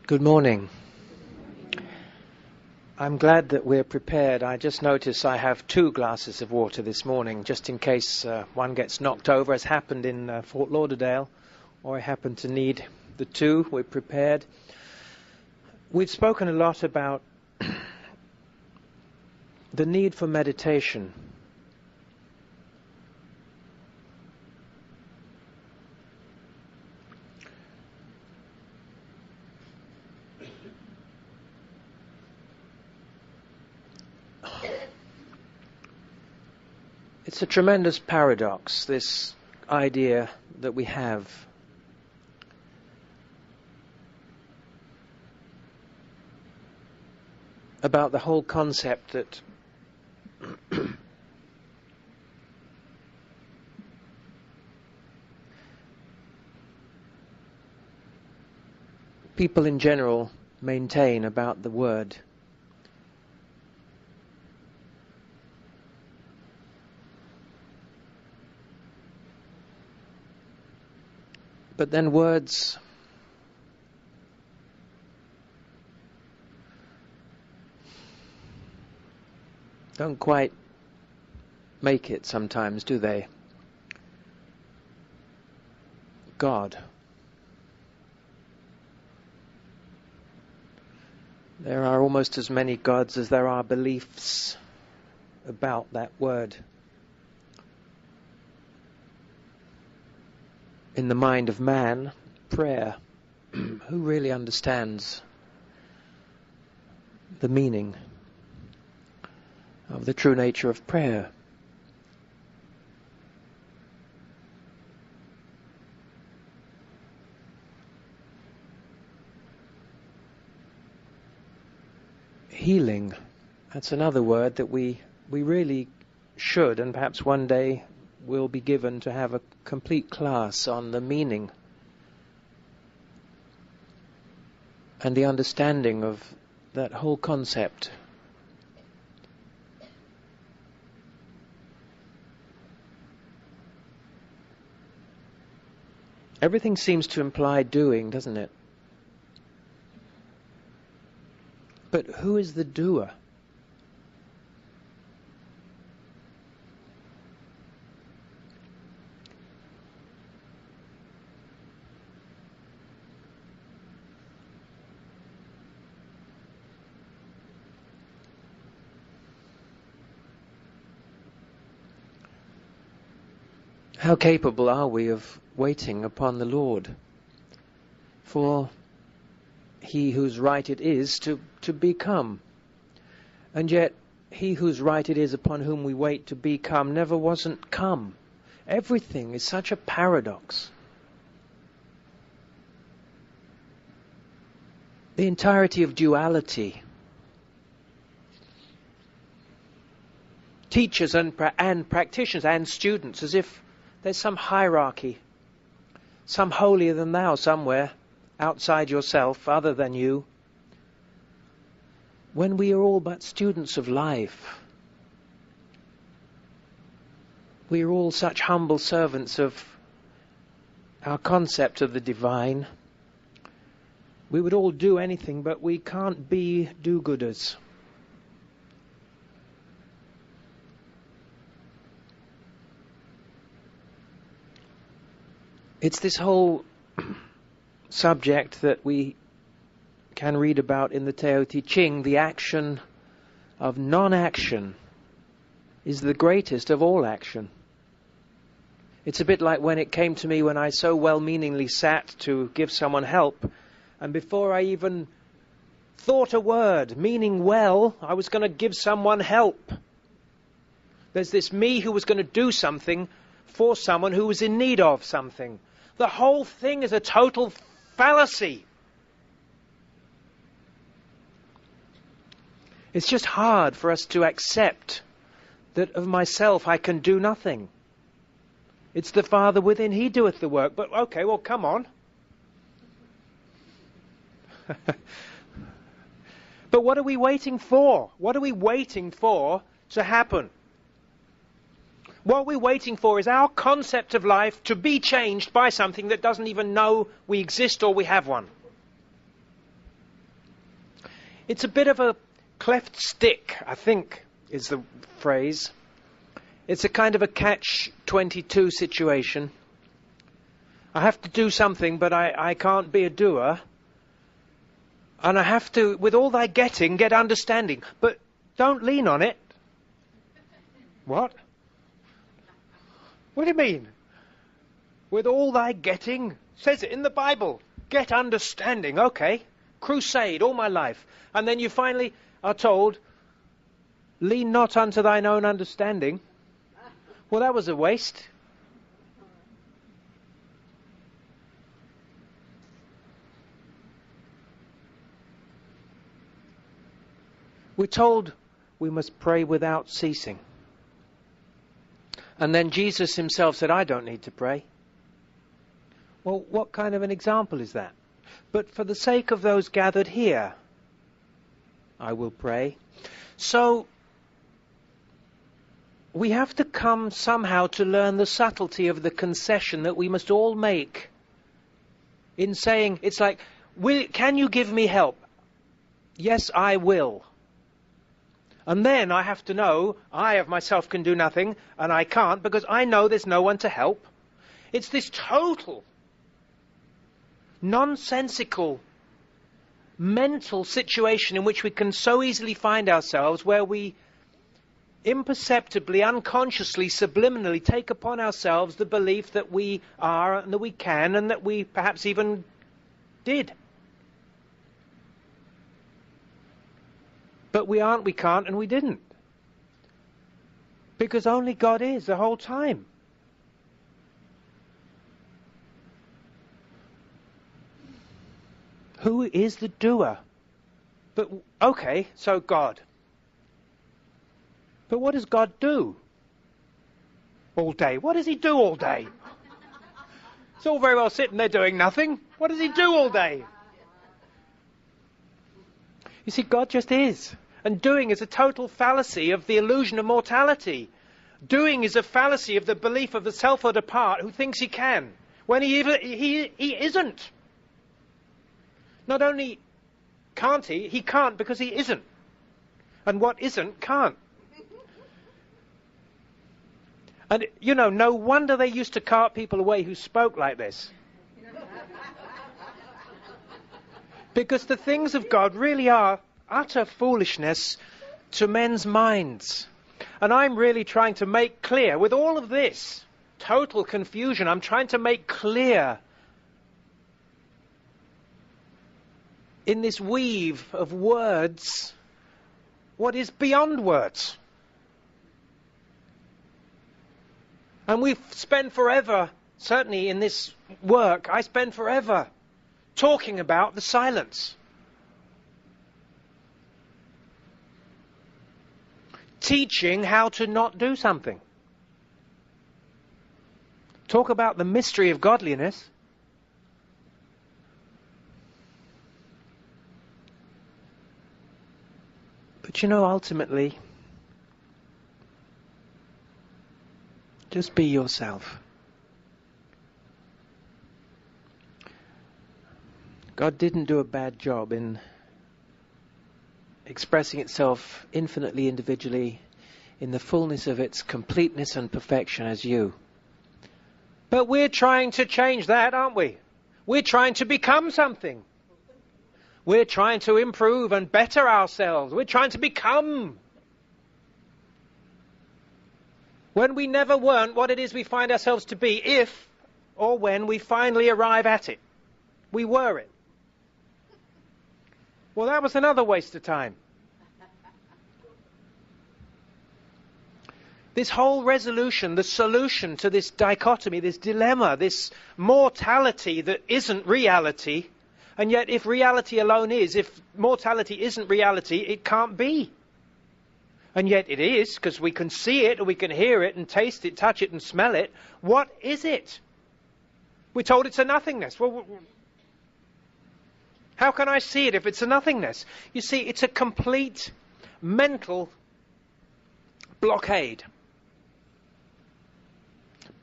Good morning. I'm glad that we're prepared. I just noticed I have 2 glasses of water this morning, just in case one gets knocked over, as happened in Fort Lauderdale, or I happen to need the 2. We're prepared. We've spoken a lot about the need for meditation. It's a tremendous paradox, this idea that we have. About the whole concept that people in general maintain about the word. But then words don't quite make it sometimes, do they? God. There are almost as many gods as there are beliefs about that word. In the mind of man, prayer. Who really understands the meaning of the true nature of prayer? Healing. That's another word that we really should, and perhaps one day will be given to have a complete class on the meaning and the understanding of that whole concept. Everything seems to imply doing, doesn't it? But who is the doer? How capable are we of waiting upon the Lord? For he whose right it is to become. And yet he whose right it is upon whom we wait to become never wasn't come. Everything is such a paradox. The entirety of duality. Teachers and practitioners and students, as if there's some hierarchy, some holier than thou somewhere outside yourself, other than you, when we are all but students of life. We are all such humble servants of our concept of the divine. We would all do anything, but we can't be do-gooders. It's this whole subject that we can read about in the Tao Te Ching. The action of non-action is the greatest of all action. It's a bit like when it came to me when I so well-meaningly sat to give someone help, and before I even thought a word, meaning well, I was going to give someone help. There's this me who was going to do something for someone who was in need of something. The whole thing is a total fallacy. It's just hard for us to accept that of myself I can do nothing. It's the Father within, He doeth the work. But okay, well, come on. But what are we waiting for? What are we waiting for to happen? What we're waiting for is our concept of life to be changed by something that doesn't even know we exist or we have one. It's a bit of a cleft stick, I think, is the phrase. It's a kind of a catch-22 situation. I have to do something, but I can't be a doer. And I have to, with all thy getting, get understanding. But don't lean on it. What? What do you mean? With all thy getting? Says it in the Bible. Get understanding. Okay. Crusade all my life. And then you finally are told, lean not unto thine own understanding. Well, that was a waste. We're told we must pray without ceasing. And then Jesus himself said, I don't need to pray. Well, what kind of an example is that? But for the sake of those gathered here, I will pray. So, we have to come somehow to learn the subtlety of the concession that we must all make in saying, it's like, can you give me help? Yes, I will. And then I have to know I of myself can do nothing, and I can't because I know there's no one to help. It's this total, nonsensical, mental situation in which we can so easily find ourselves where we imperceptibly, unconsciously, subliminally take upon ourselves the belief that we are and that we can and that we perhaps even did. But we aren't, we can't, and we didn't. Because only God is the whole time. Who is the doer? But, okay, so God. But what does God do all day? What does he do all day? It's all very well sitting there doing nothing. What does he do all day? You see, God just is. And doing is a total fallacy of the illusion of mortality. Doing is a fallacy of the belief of the selfhood apart who thinks he can, when he isn't. Not only can't he can't because he isn't. And what isn't, can't. And, no wonder they used to cart people away who spoke like this. Because the things of God really are utter foolishness to men's minds. And I'm really trying to make clear, with all of this total confusion, I'm trying to make clear in this weave of words what is beyond words. And we've spent forever, certainly in this work, I spend forever talking about the silence. Teaching how to not do something. Talk about the mystery of godliness. But ultimately, just be yourself. God didn't do a bad job in expressing itself infinitely individually in the fullness of its completeness and perfection as you. But we're trying to change that, aren't we? We're trying to become something. We're trying to improve and better ourselves. We're trying to become. When we never weren't what it is we find ourselves to be, if or when we finally arrive at it. We were it. Well, that was another waste of time. This whole resolution, the solution to this dichotomy, this dilemma, this mortality that isn't reality, and yet if reality alone is, if mortality isn't reality, it can't be. And yet it is, because we can see it, or we can hear it, and taste it, touch it, and smell it. What is it? We're told it's a nothingness. Well, how can I see it if it's a nothingness? You see, it's a complete mental blockade.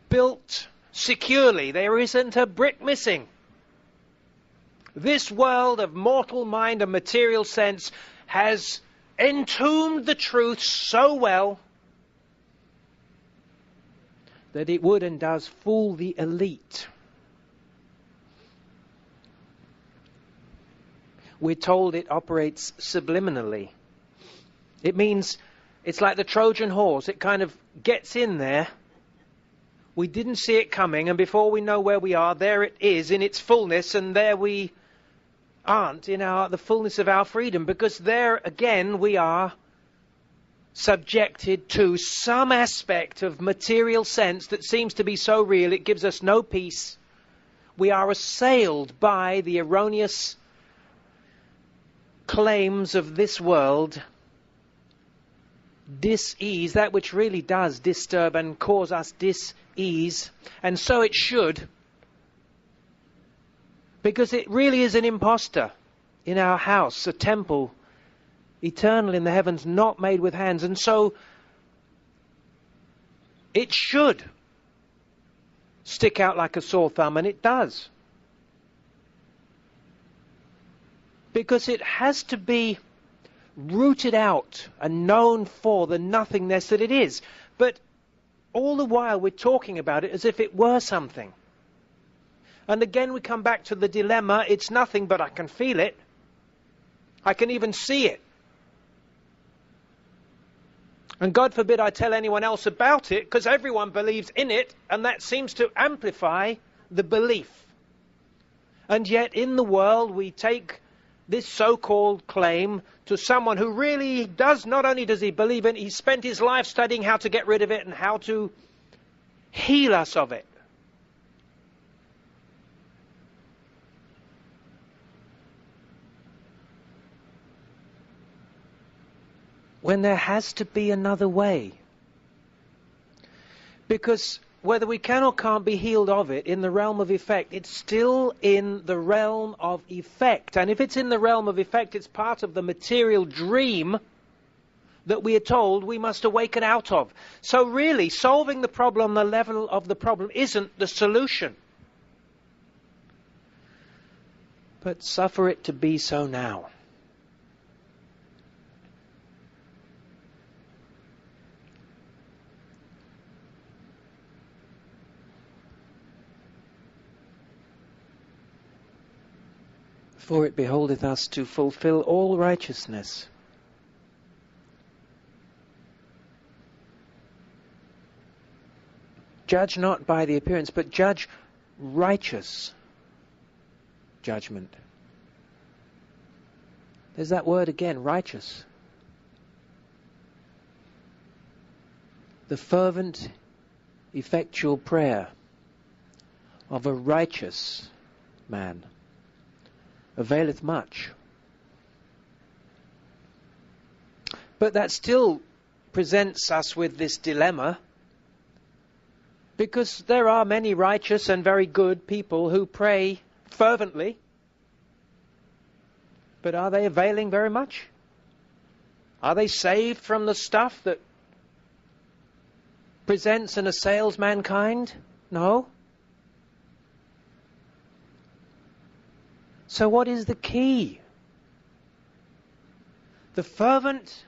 Built securely. There isn't a brick missing. This world of mortal mind and material sense has entombed the truth so well that it would and does fool the elite. We're told it operates subliminally. It means it's like the Trojan horse. It kind of gets in there. We didn't see it coming, and before we know where we are, there it is in its fullness, and there we aren't in the fullness of our freedom, because there again we are subjected to some aspect of material sense that seems to be so real it gives us no peace. We are assailed by the erroneous claims of this world, dis-ease, that which really does disturb and cause us dis-ease, and so it should, because it really is an impostor in our house, a temple, eternal in the heavens, not made with hands, and so it should stick out like a sore thumb, and it does. Because it has to be rooted out and known for the nothingness that it is. But all the while we're talking about it as if it were something. And again we come back to the dilemma, it's nothing but I can feel it. I can even see it. And God forbid I tell anyone else about it, because everyone believes in it, and that seems to amplify the belief. And yet in the world we take this so-called claim to someone who really does, not only does he believe in it, he spent his life studying how to get rid of it and how to heal us of it. When there has to be another way. Because whether we can or can't be healed of it in the realm of effect, it's still in the realm of effect. And if it's in the realm of effect, it's part of the material dream that we are told we must awaken out of. So really, solving the problem on the level of the problem isn't the solution. But suffer it to be so now. For it beholdeth us to fulfill all righteousness. Judge not by the appearance, but judge righteous judgment. There's that word again, righteous. The fervent, effectual prayer of a righteous man availeth much. But that still presents us with this dilemma, because there are many righteous and very good people who pray fervently, but are they availing very much? Are they saved from the stuff that presents and assails mankind? No. So what is the key? The fervent,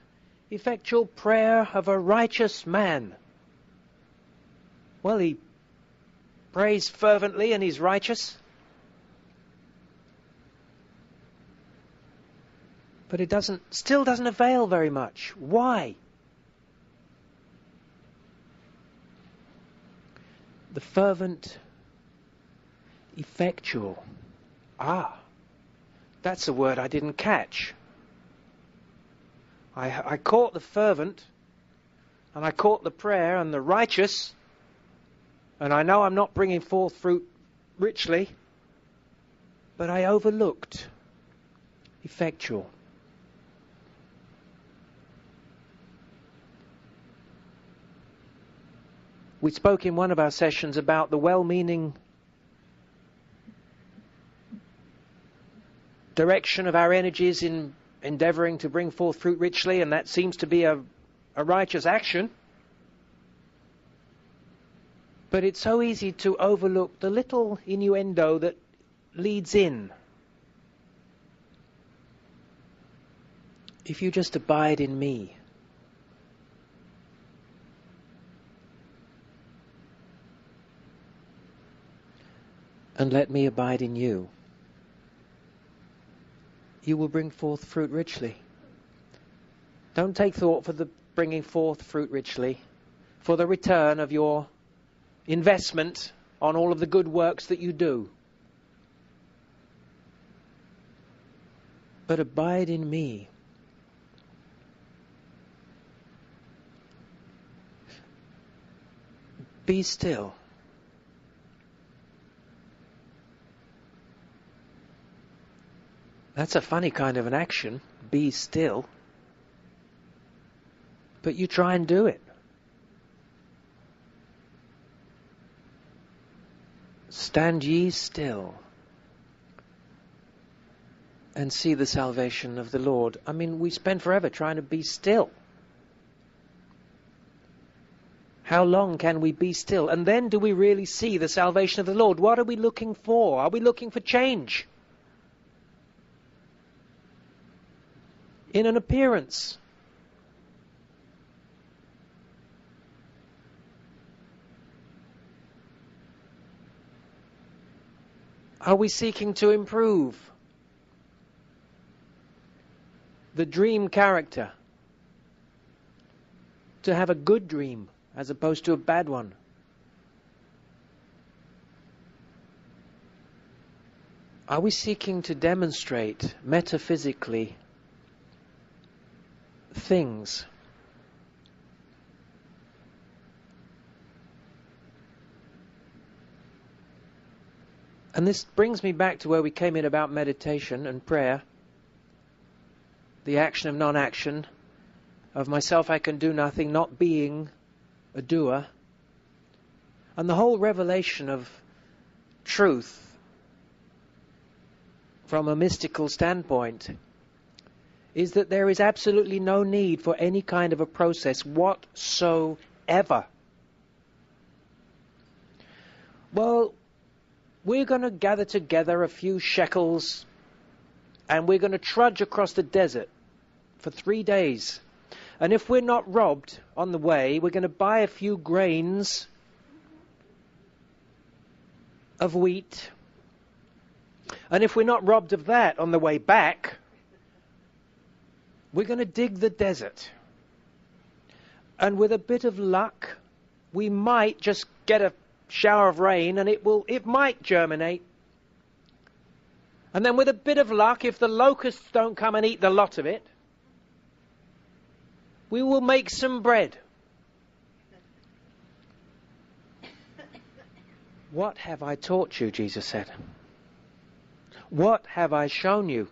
effectual prayer of a righteous man. Well, he prays fervently and he's righteous. But it still doesn't avail very much. Why? The fervent, effectual. That's a word I didn't catch. I caught the fervent, and I caught the prayer and the righteous, and I know I'm not bringing forth fruit richly, but I overlooked effectual. We spoke in one of our sessions about the well-meaning direction of our energies in endeavouring to bring forth fruit richly, and that seems to be a righteous action. But it's so easy to overlook the little innuendo that leads in If you just abide in me, and let me abide in you, you will bring forth fruit richly. Don't take thought for the bringing forth fruit richly, for the return of your investment on all of the good works that you do. But abide in me. Be still. That's a funny kind of an action, be still. But you try and do it. Stand ye still and see the salvation of the Lord. I mean, we spend forever trying to be still. How long can we be still? And then do we really see the salvation of the Lord? What are we looking for? Are we looking for change? In an appearance? Are we seeking to improve the dream character? To have a good dream as opposed to a bad one? Are we seeking to demonstrate metaphysically things? And this brings me back to where we came in about meditation and prayer. The action of non-action. Of myself I can do nothing, not being a doer. And the whole revelation of truth from a mystical standpoint is that there is absolutely no need for any kind of a process whatsoever. Well, we're going to gather together a few shekels and we're going to trudge across the desert for 3 days. And if we're not robbed on the way, we're going to buy a few grains of wheat. And if we're not robbed of that on the way back, we're going to dig the desert. And with a bit of luck, we might just get a shower of rain and it might germinate. And then with a bit of luck, if the locusts don't come and eat the lot of it, we will make some bread. What have I taught you, Jesus said. What have I shown you?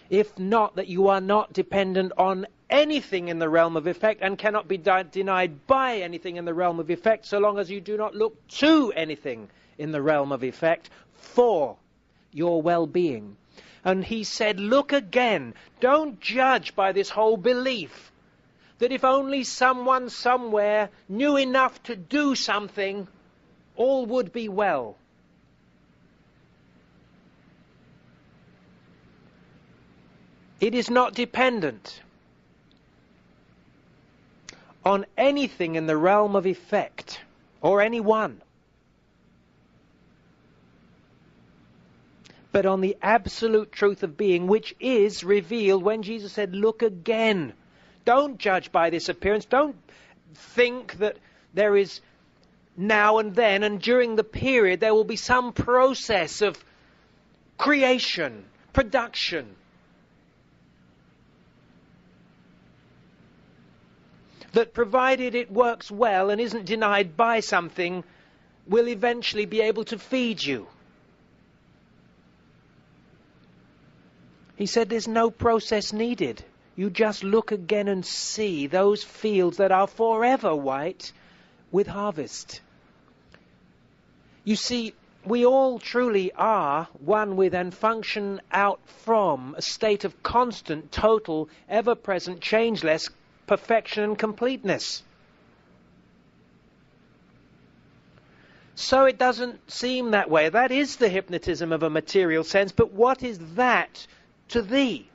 If not that you are not dependent on anything in the realm of effect and cannot be denied by anything in the realm of effect, so long as you do not look to anything in the realm of effect for your well-being. And he said, look again. Don't judge by this whole belief that if only someone somewhere knew enough to do something, all would be well. It is not dependent on anything in the realm of effect or anyone, but on the absolute truth of being, which is revealed when Jesus said, look again. Don't judge by this appearance. Don't think that there is now and then and during the period there will be some process of creation, production, that provided it works well and isn't denied by something, will eventually be able to feed you. He said there's no process needed. You just look again and see those fields that are forever white with harvest. You see, we all truly are one with and function out from a state of constant, total, ever-present, changeless perfection and completeness. So it doesn't seem that way. That is the hypnotism of a material sense, but what is that to thee.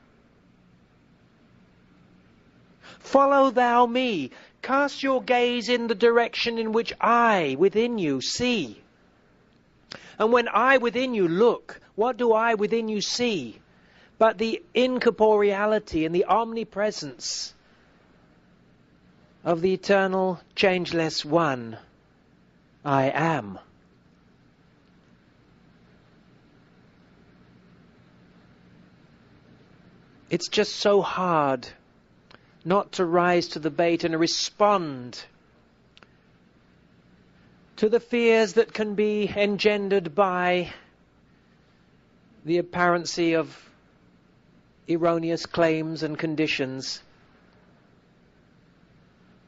Follow thou me. Cast your gaze in the direction in which I within you see. And when I within you look, what do I within you see? But the incorporeality and the omnipresence of the eternal, changeless one, I am. It's just so hard not to rise to the bait and respond to the fears that can be engendered by the apparency of erroneous claims and conditions,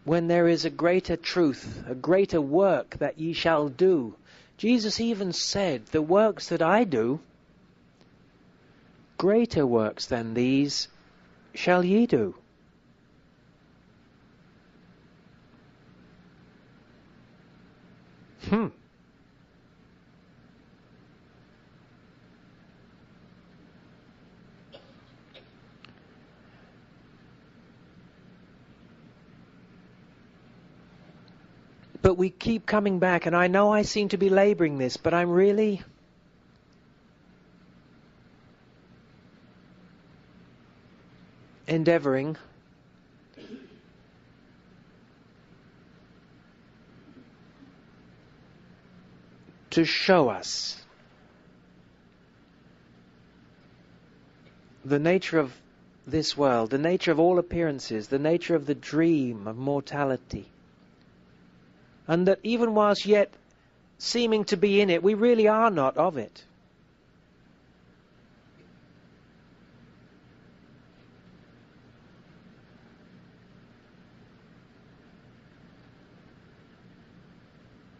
when there is a greater truth, a greater work that ye shall do. Jesus even said, the works that I do, greater works than these shall ye do. But we keep coming back, and I know I seem to be laboring this, but I'm really endeavoring to show us the nature of this world, the nature of all appearances, the nature of the dream of mortality. And that even whilst yet seeming to be in it, we really are not of it.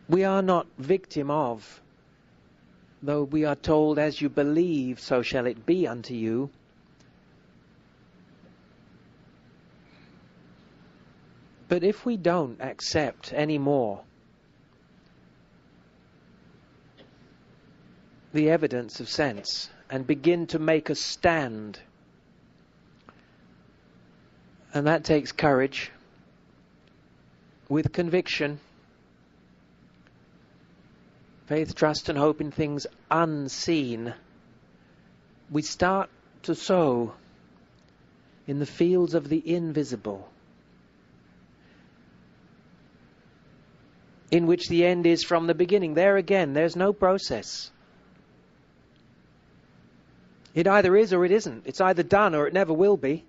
We are not victim of, though we are told, as you believe, so shall it be unto you. But if we don't accept any more the evidence of sense and begin to make a stand, and that takes courage, with conviction, faith, trust and hope in things unseen, we start to sow in the fields of the invisible, in which the end is from the beginning. There again, there's no process. It either is or it isn't. It's either done or it never will be.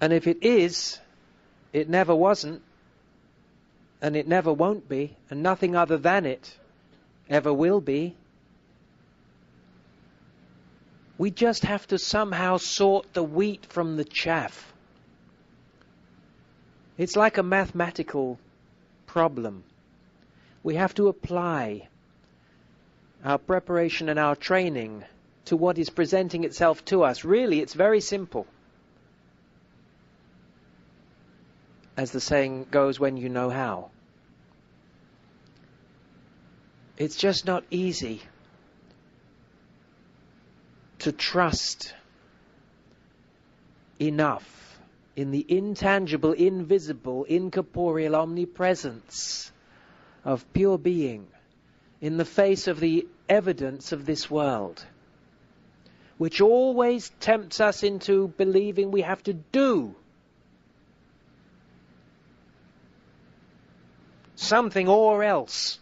And if it is, it never wasn't, and it never won't be, and nothing other than it ever will be. We just have to somehow sort the wheat from the chaff. It's like a mathematical problem. We have to apply our preparation and our training to what is presenting itself to us. Really, it's very simple. As the saying goes, when you know how. It's just not easy to trust enough in the intangible, invisible, incorporeal omnipresence of pure being in the face of the evidence of this world, which always tempts us into believing we have to do something or else.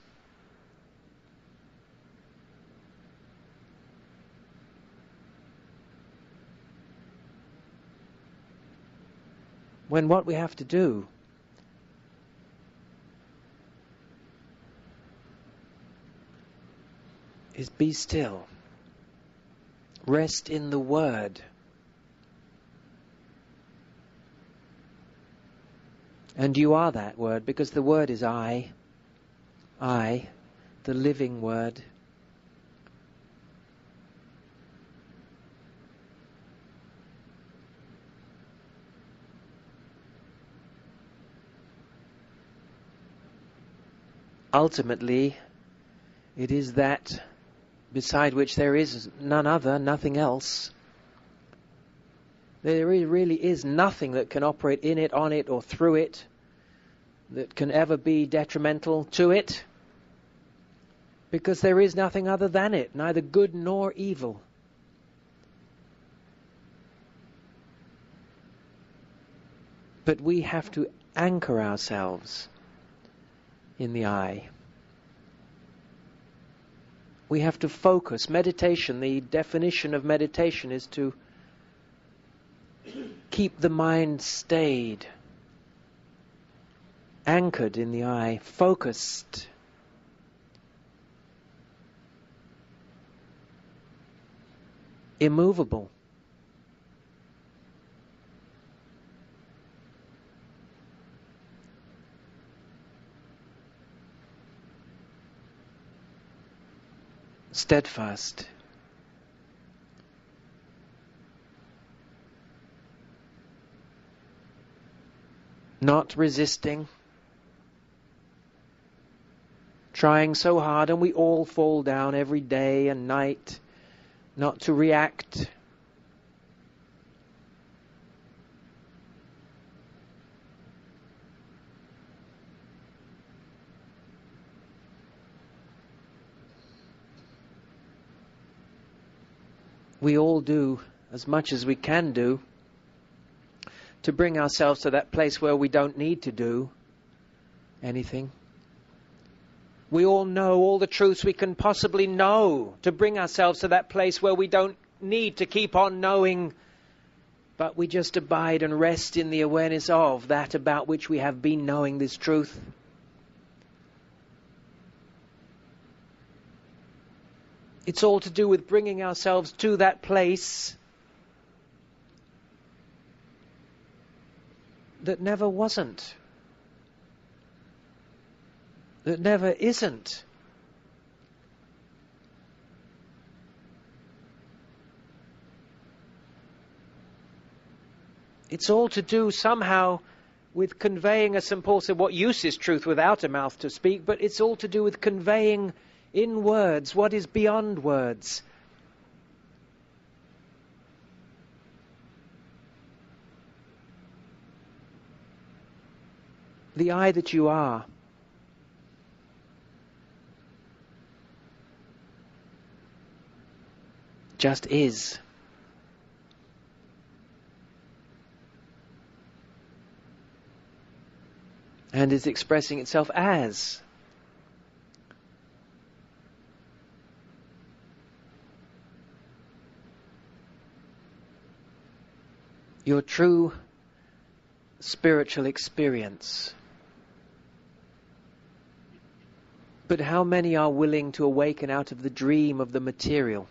When what we have to do is be still, rest in the Word, and you are that Word, because the Word is I, the living Word. Ultimately, It is that beside which there is none other, nothing else. There really is nothing that can operate in it, on it, or through it that can ever be detrimental to it, because there is nothing other than it, neither good nor evil. But we have to anchor ourselves in the I. We have to focus. Meditation, the definition of meditation is to keep the mind stayed, anchored in the I, focused. Immovable. Steadfast. Not resisting. Trying so hard, and we all fall down every day and night, not to react. We all do as much as we can do to bring ourselves to that place where we don't need to do anything. We all know all the truths we can possibly know to bring ourselves to that place where we don't need to keep on knowing, but we just abide and rest in the awareness of that about which we have been knowing this truth. It's all to do with bringing ourselves to that place that never wasn't, that never isn't. It's all to do somehow with conveying, as St. Paul said, what use is truth without a mouth to speak, but it's all to do with conveying in words what is beyond words. The I that you are. Just is. And is expressing itself as. Your true spiritual experience. But how many are willing to awaken out of the dream of the material?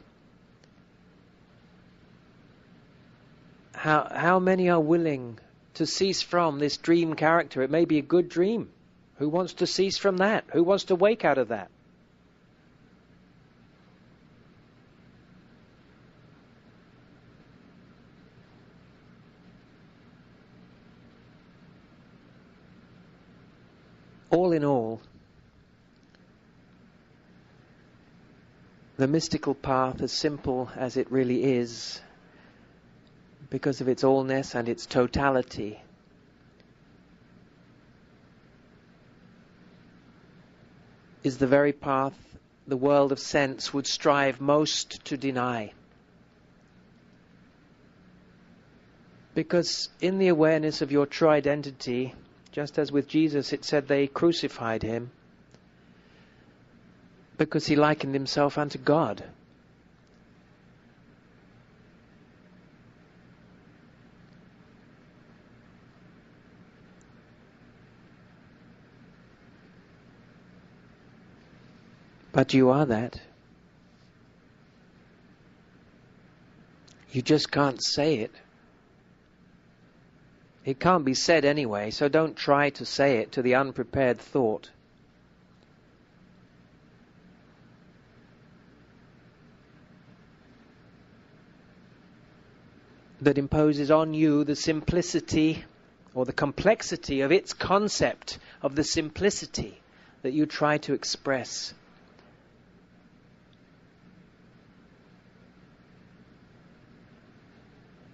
How many are willing to cease from this dream character? It may be a good dream. Who wants to cease from that? Who wants to wake out of that? All in all, the mystical path, as simple as it really is, because of its allness and its totality, is the very path the world of sense would strive most to deny. Because in the awareness of your true identity, just as with Jesus it said they crucified him, because he likened himself unto God. But you are that. You just can't say it. It can't be said anyway, so don't try to say it to the unprepared thought. That imposes on you the simplicity or the complexity of its concept of the simplicity that you try to express.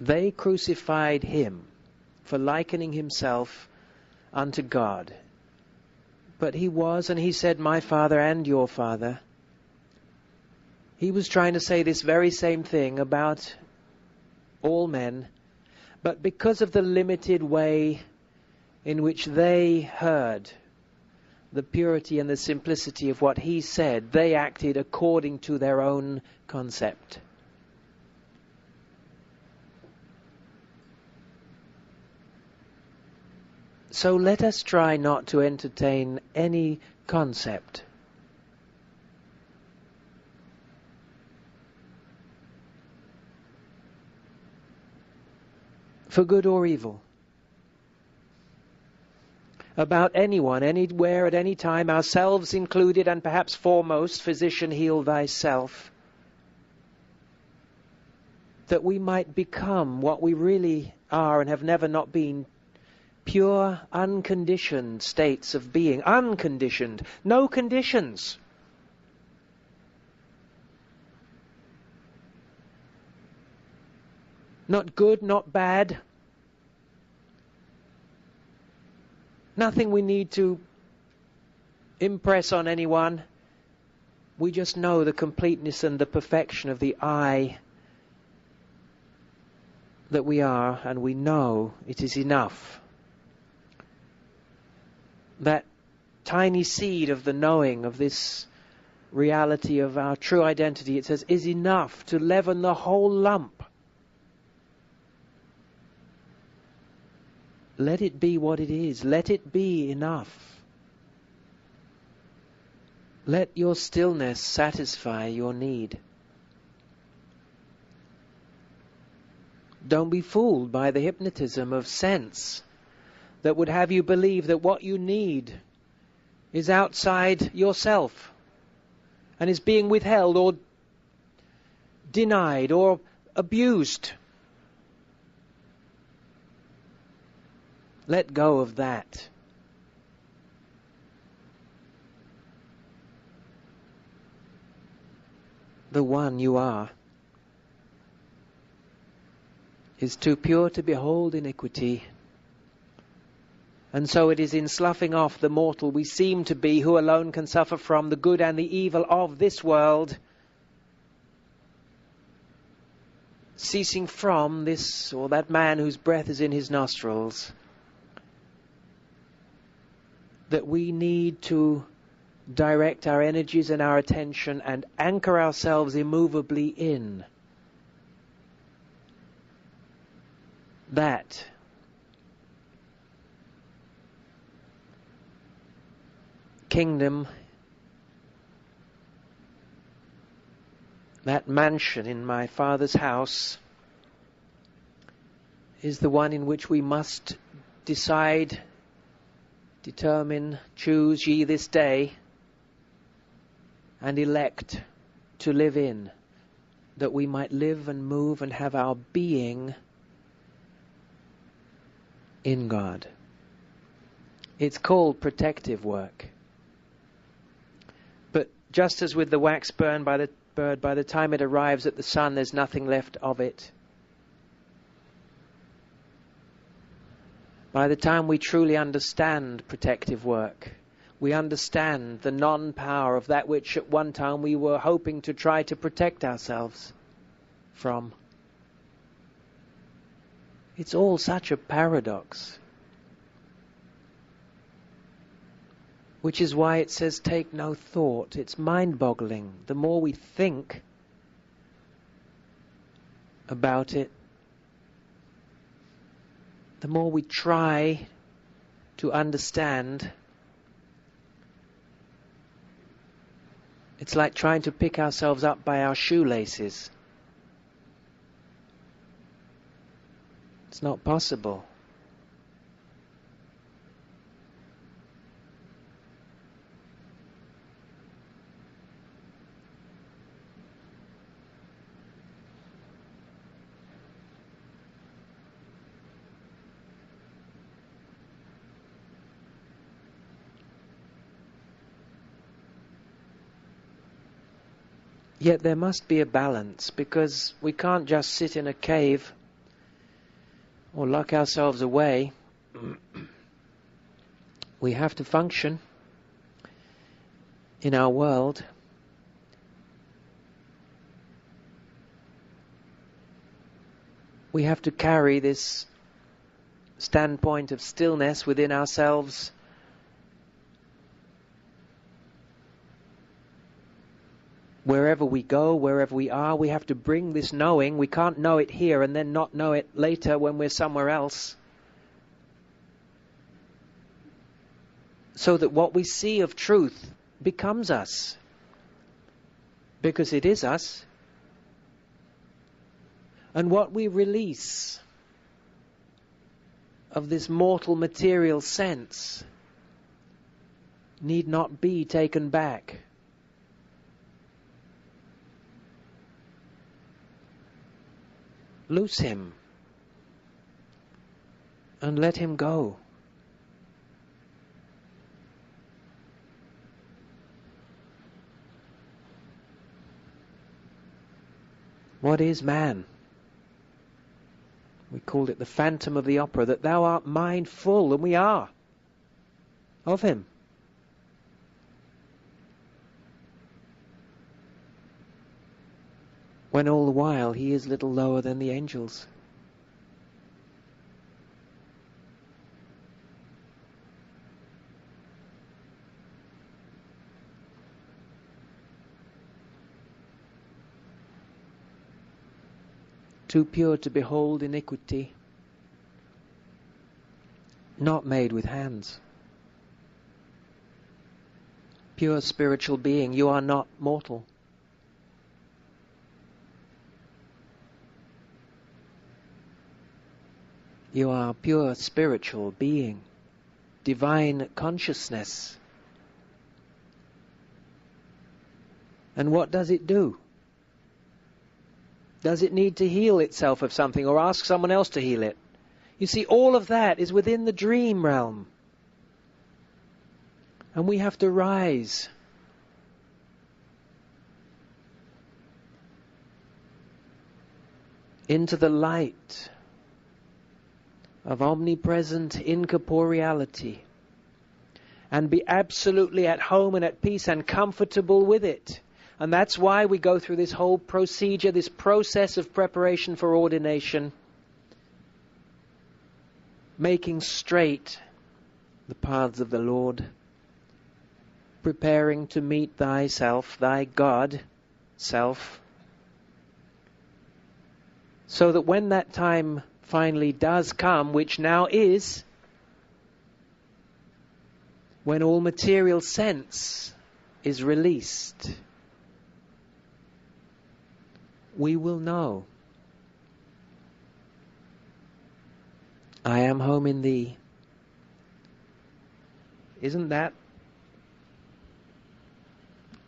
They crucified him for likening himself unto God. But he was, and he said, my Father and your Father. He was trying to say this very same thing about all men, but because of the limited way in which they heard the purity and the simplicity of what he said, they acted according to their own concept. So let us try not to entertain any concept. For good or evil. About anyone, anywhere, at any time, ourselves included, and perhaps foremost, physician, heal thyself. That we might become what we really are and have never not been, pure, unconditioned states of being. Unconditioned. No conditions. Not good, not bad. Nothing we need to impress on anyone. We just know the completeness and the perfection of the I that we are, and we know it is enough. That tiny seed of the knowing of this reality of our true identity, it says, is enough to leaven the whole lump. Let it be what it is. Let it be enough. Let your stillness satisfy your need. Don't be fooled by the hypnotism of sense that would have you believe that what you need is outside yourself and is being withheld or denied or abused. Let go of that. The one you are is too pure to behold iniquity. And so it is in sloughing off the mortal we seem to be, who alone can suffer from the good and the evil of this world, ceasing from this or that man whose breath is in his nostrils, that we need to direct our energies and our attention and anchor ourselves immovably in that kingdom, that mansion in my Father's house, is the one in which we must decide, determine, choose ye this day, and elect to live in, that we might live and move and have our being in God. It's called protective work. But just as with the wax burned by the bird, by the time it arrives at the sun, there's nothing left of it. By the time we truly understand protective work, we understand the non-power of that which at one time we were hoping to try to protect ourselves from. It's all such a paradox. Which is why it says take no thought. It's mind-boggling. The more we think about it, the more we try to understand. It's like trying to pick ourselves up by our shoelaces. It's not possible. Yet there must be a balance, because we can't just sit in a cave or lock ourselves away. We have to function in our world. We have to carry this standpoint of stillness within ourselves. Wherever we go, wherever we are, we have to bring this knowing. We can't know it here and then not know it later when we're somewhere else. So that what we see of truth becomes us. Because it is us. And what we release of this mortal material sense need not be taken back. Loose him and let him go. What is man? We called it the phantom of the opera, that thou art mindful, and we are, of him. When all the while he is little lower than the angels. Too pure to behold iniquity, not made with hands. Pure spiritual being, you are not mortal. You are pure spiritual being, divine consciousness. And what does it do? Does it need to heal itself of something or ask someone else to heal it? You see, all of that is within the dream realm. And we have to rise. Into the light of omnipresent incorporeality and be absolutely at home and at peace and comfortable with it. And that's why we go through this whole procedure, this process of preparation for ordination, making straight the paths of the Lord, preparing to meet thyself, thy God, self, so that when that time finally does come, which now is, when all material sense is released, we will know, I am home in thee. Isn't that?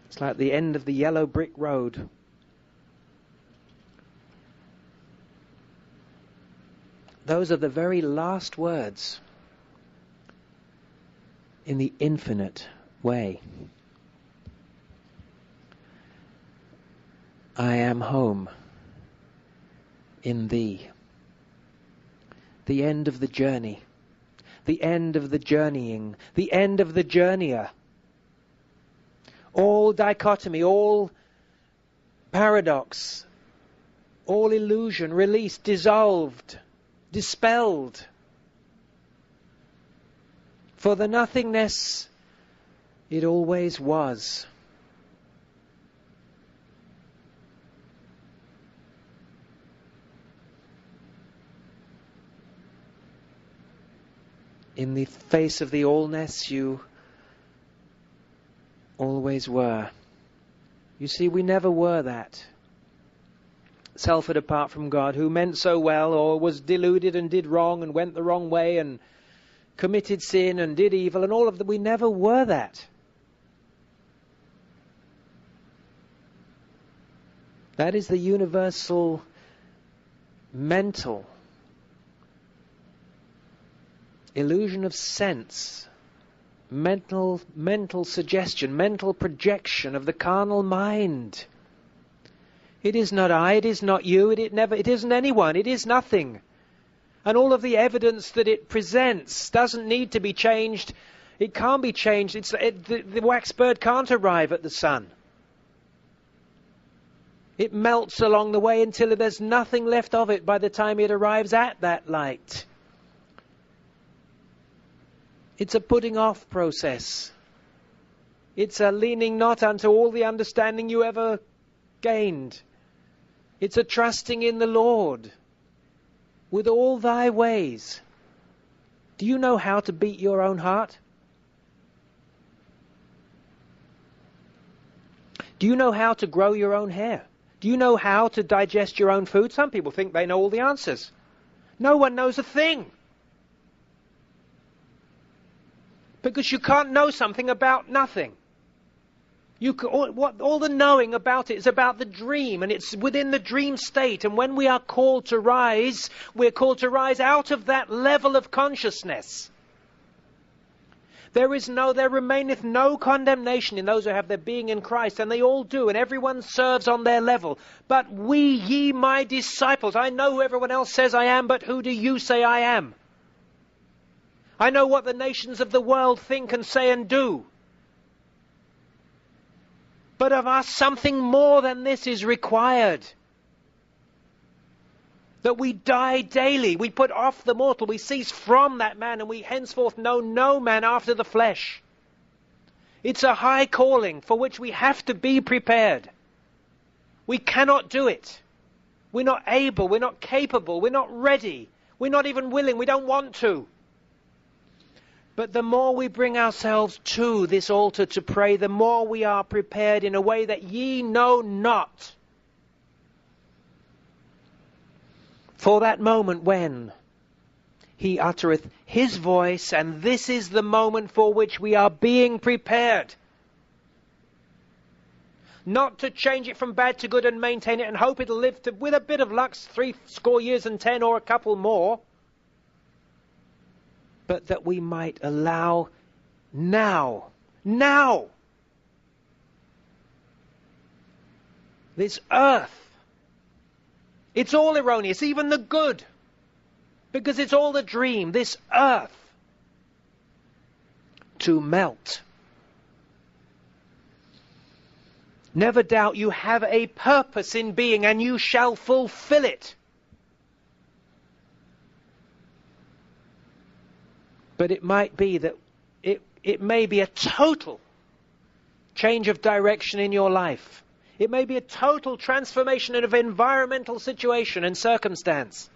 It's like the end of the yellow brick road. Those are the very last words in the infinite way. I am home in thee. The end of the journey. The end of the journeying. The end of the journeyer. All dichotomy, all paradox, all illusion released, dissolved, dispelled. For the nothingness it always was. In the face of the allness you always were. You see, we never were that. Selfhood apart from God, who meant so well or was deluded and did wrong and went the wrong way and committed sin and did evil and all of that. We never were that. That is the universal mental illusion of sense, mental suggestion, mental projection of the carnal mind. It is not I, it is not you, it isn't anyone, it is nothing. And all of the evidence that it presents doesn't need to be changed. It can't be changed. The wax bird can't arrive at the sun. It melts along the way until there's nothing left of it by the time it arrives at that light. It's a putting off process. It's a leaning not unto all the understanding you ever gained. It's a trusting in the Lord with all thy ways. Do you know how to beat your own heart? Do you know how to grow your own hair? Do you know how to digest your own food? Some people think they know all the answers. No one knows a thing. Because you can't know something about nothing. All the knowing about it is about the dream, and it's within the dream state. And when we are called to rise, we're called to rise out of that level of consciousness. There remaineth no condemnation in those who have their being in Christ, and they all do, and everyone serves on their level. But we, ye my disciples, I know who everyone else says I am, but who do you say I am? I know what the nations of the world think and say and do. But of us something more than this is required. That we die daily, we put off the mortal, we cease from that man, and we henceforth know no man after the flesh. It's a high calling for which we have to be prepared. We cannot do it. We're not able, we're not capable, we're not ready, we're not even willing, we don't want to. But the more we bring ourselves to this altar to pray, the more we are prepared in a way that ye know not. For that moment when he uttereth his voice, and this is the moment for which we are being prepared. Not to change it from bad to good and maintain it and hope it'll live to, with a bit of luck, 70 years and 10 or a couple more. But that we might allow now, this earth, it's all erroneous, even the good, because it's all a dream, this earth, to melt. Never doubt you have a purpose in being, and you shall fulfill it. But it might be that it may be a total change of direction in your life. It may be a total transformation of environmental situation and circumstance.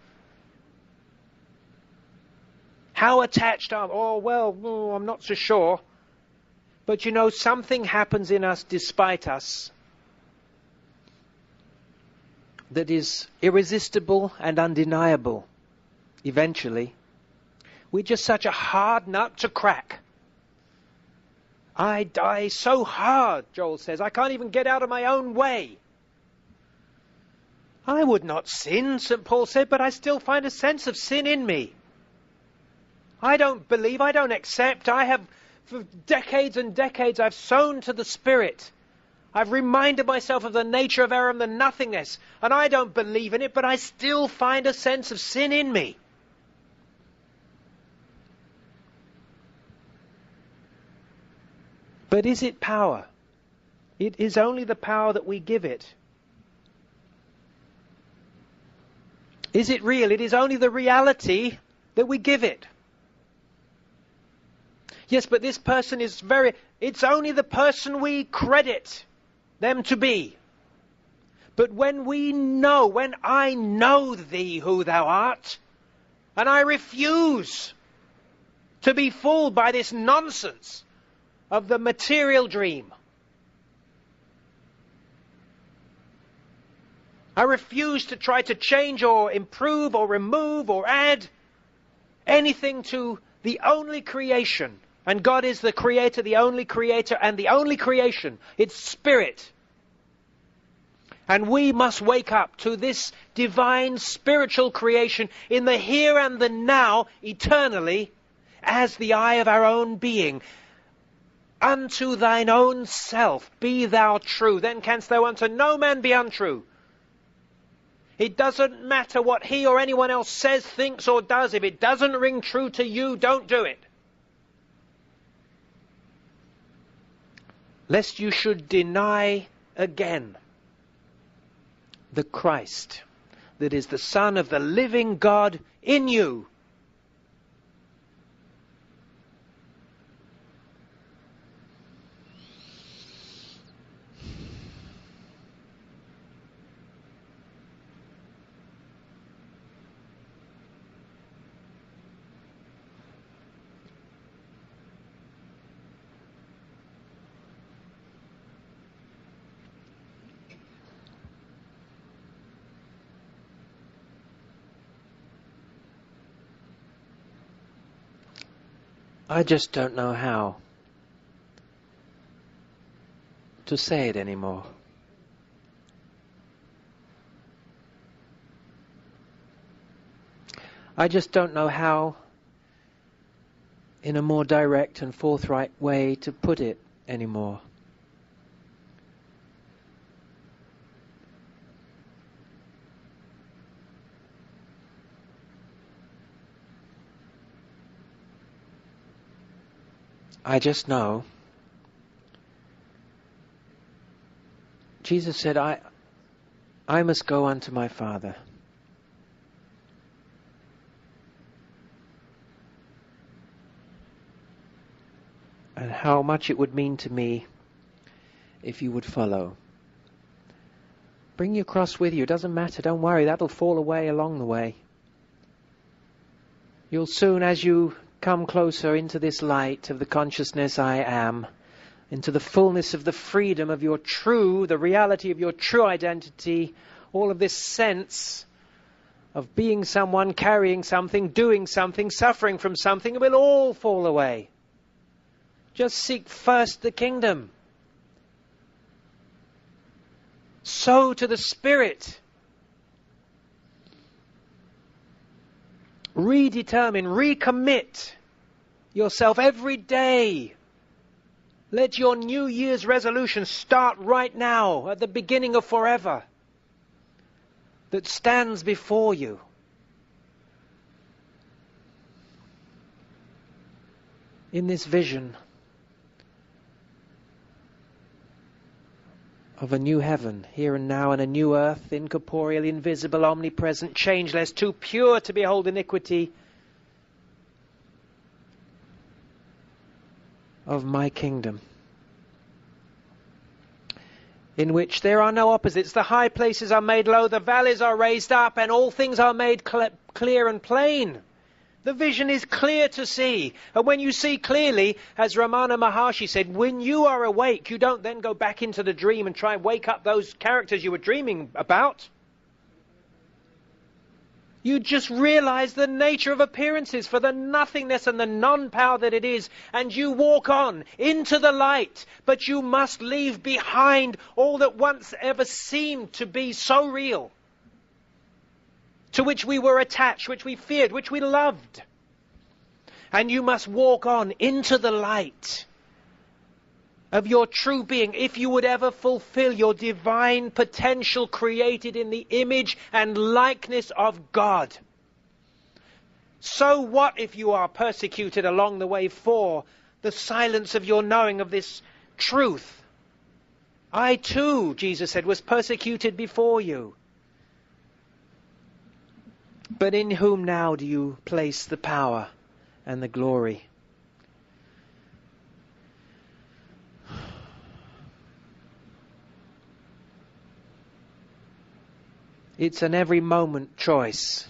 How attached are... I'm not so sure. But you know, something happens in us despite us that is irresistible and undeniable eventually. We're just such a hard nut to crack. I die so hard, Joel says, I can't even get out of my own way. I would not sin, St. Paul said, but I still find a sense of sin in me. I don't believe, I don't accept. For decades and decades, I've sown to the Spirit. I've reminded myself of the nature of error and the nothingness, and I don't believe in it, but I still find a sense of sin in me. But is it power? It is only the power that we give it. Is it real? It is only the reality that we give it. Yes, but this person is it's only the person we credit them to be. But when I know thee who thou art, and I refuse to be fooled by this nonsense of the material dream. I refuse to try to change or improve or remove or add anything to the only creation. And God is the creator, the only creator, and the only creation. It's spirit. And we must wake up to this divine spiritual creation in the here and the now, eternally, as the eye of our own being. Unto thine own self be thou true, then canst thou unto no man be untrue. It doesn't matter what he or anyone else says, thinks or does. If it doesn't ring true to you, don't do it. Lest you should deny again the Christ that is the Son of the living God in you. I just don't know how to say it anymore. I just don't know how, in a more direct and forthright way, to put it anymore. I just know Jesus said, I must go unto my Father. And how much it would mean to me if you would follow. Bring your cross with you. It doesn't matter. Don't worry. That'll fall away along the way. You'll soon, as you come closer into this light of the consciousness I am, into the fullness of the freedom of your true, the reality of your true identity, all of this sense of being someone, carrying something, doing something, suffering from something, it will all fall away. Just seek first the kingdom. Sow to the Spirit. Redetermine, recommit yourself every day. Let your New Year's resolution start right now, at the beginning of forever, that stands before you. In this vision of a new heaven, here and now, and a new earth, incorporeal, invisible, omnipresent, changeless, too pure to behold iniquity, of my kingdom, in which there are no opposites. The high places are made low, the valleys are raised up, and all things are made clear and plain. The vision is clear to see. And when you see clearly, as Ramana Maharshi said, when you are awake, you don't then go back into the dream and try and wake up those characters you were dreaming about. You just realize the nature of appearances for the nothingness and the non-power that it is, and you walk on into the light. But you must leave behind all that once ever seemed to be so real, to which we were attached, which we feared, which we loved. And you must walk on into the light of your true being, if you would ever fulfill your divine potential created in the image and likeness of God. So what if you are persecuted along the way for the silence of your knowing of this truth? I too, Jesus said, was persecuted before you. But in whom now do you place the power and the glory? It's an every moment choice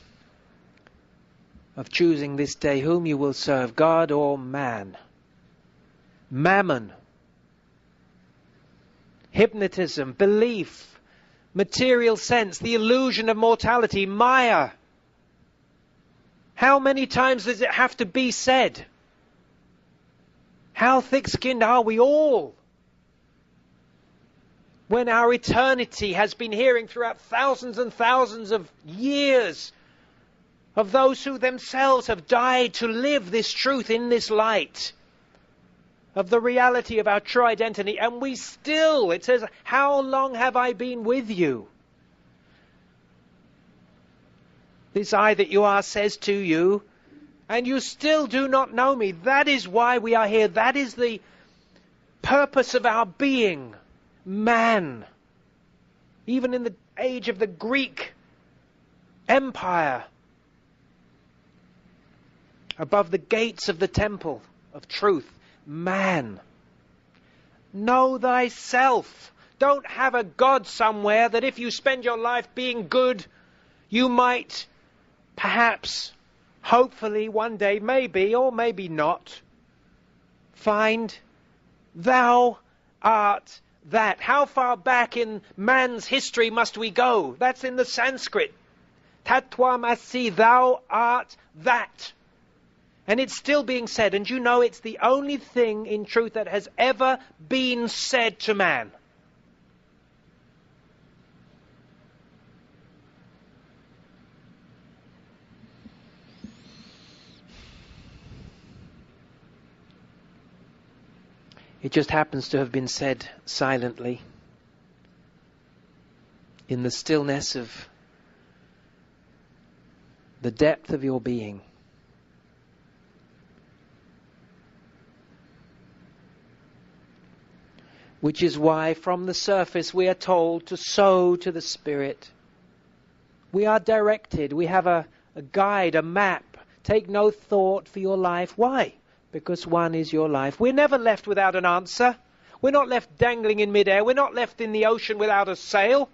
of choosing this day whom you will serve, God or man. Mammon, hypnotism, belief, material sense, the illusion of mortality, Maya. How many times does it have to be said? How thick-skinned are we all? When our eternity has been hearing throughout thousands and thousands of years of those who themselves have died to live this truth in this light of the reality of our true identity, and we still, it says, how long have I been with you? This I that you are says to you, and you still do not know me. That is why we are here. That is the purpose of our being, man. Even in the age of the Greek Empire, above the gates of the temple of truth, man. Know thyself. Don't have a God somewhere that if you spend your life being good, you might perhaps, hopefully one day, maybe or maybe not, find thou art that. How far back in man's history must we go? That's in the Sanskrit. Tatvam asi, thou art that. And it's still being said, and you know it's the only thing in truth that has ever been said to man. It just happens to have been said silently, in the stillness of the depth of your being. Which is why from the surface we are told to sow to the Spirit. We are directed. We have a guide, a map. Take no thought for your life. Why? Because one is your life. We're never left without an answer. We're not left dangling in midair. We're not left in the ocean without a sail.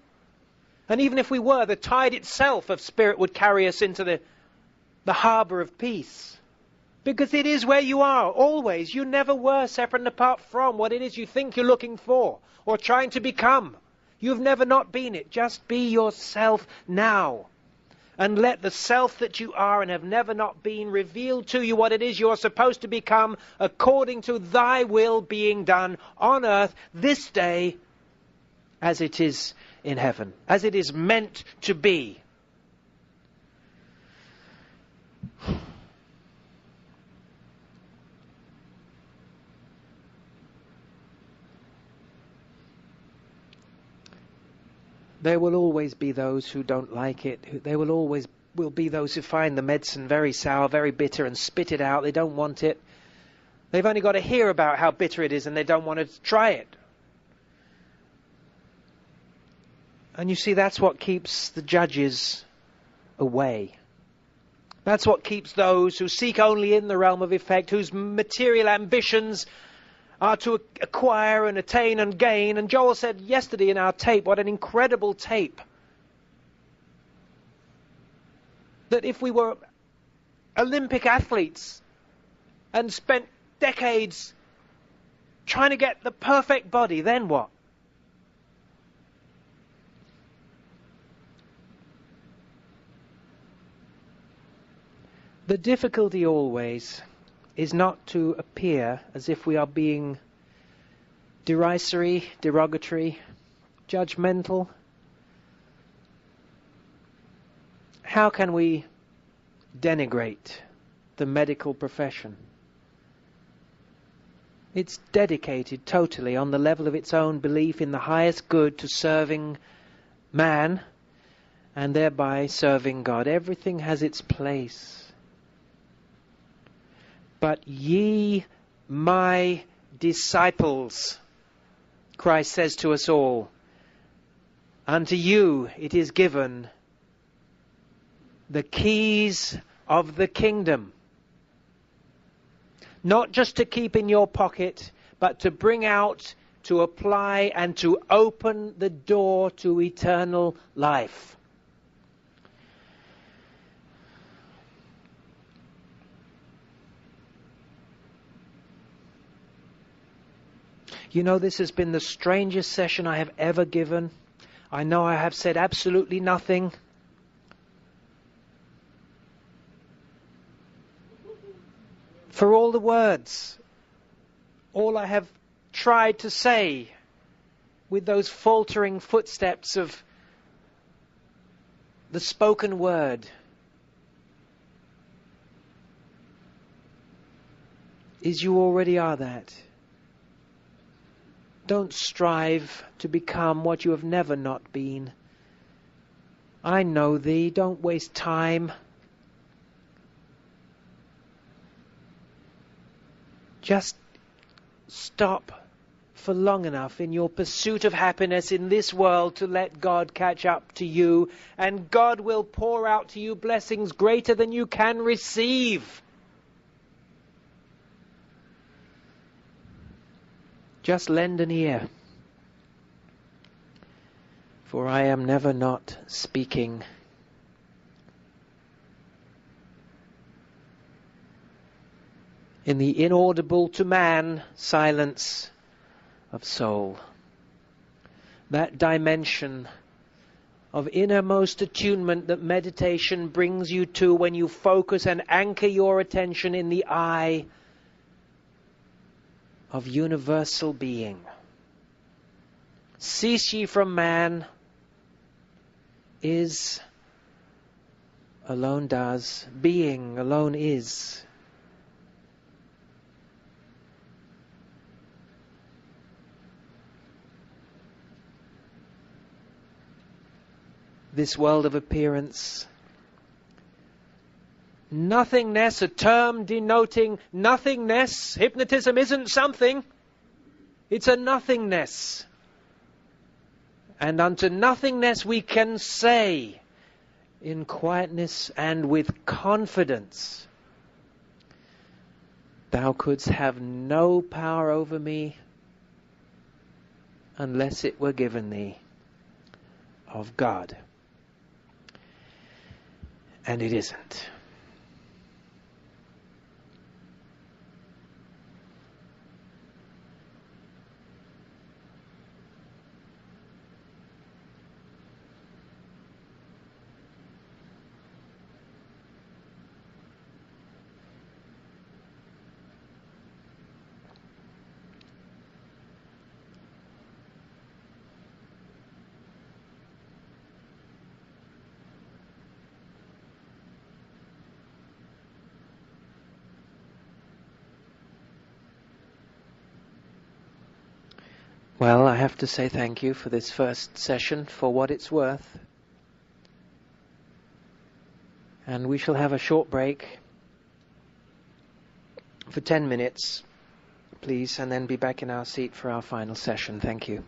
And even if we were, the tide itself of Spirit would carry us into the harbour of peace. Because it is where you are, always. You never were separate and apart from what it is you think you're looking for or trying to become. You've never not been it. Just be yourself now. And let the self that you are and have never not been reveal to you what it is you're supposed to become according to thy will being done on earth this day as it is in heaven, as it is meant to be. There will always be those who don't like it. There will always be those who find the medicine very sour, very bitter, and spit it out. They don't want it. They've only got to hear about how bitter it is, and they don't want to try it. And you see, that's what keeps the judges away. That's what keeps those who seek only in the realm of effect, whose material ambitions are to acquire and attain and gain. And Joel said yesterday in our tape, what an incredible tape, that if we were Olympic athletes and spent decades trying to get the perfect body, then what? The difficulty always is not to appear as if we are being derisory, derogatory, judgmental. How can we denigrate the medical profession? It's dedicated totally on the level of its own belief in the highest good to serving man and thereby serving God. Everything has its place. But ye, my disciples, Christ says to us all, unto you it is given the keys of the kingdom. Not just to keep in your pocket, but to bring out, to apply, and to open the door to eternal life. You know, this has been the strangest session I have ever given. I know I have said absolutely nothing. For all the words, all I have tried to say with those faltering footsteps of the spoken word is you already are that. Don't strive to become what you have never not been. I know thee. Don't waste time. Just stop for long enough in your pursuit of happiness in this world to let God catch up to you, and God will pour out to you blessings greater than you can receive. Just lend an ear, for I am never not speaking. In the inaudible to man silence of soul, that dimension of innermost attunement that meditation brings you to when you focus and anchor your attention in the eye of universal being. Cease ye from man is alone does, being alone is. This world of appearance, nothingness, a term denoting nothingness. Hypnotism isn't something, it's a nothingness. And unto nothingness we can say in quietness and with confidence, thou couldst have no power over me unless it were given thee of God. And it isn't. Well, I have to say thank you for this first session for what it's worth. And we shall have a short break for 10 minutes, please, and then be back in our seat for our final session. Thank you.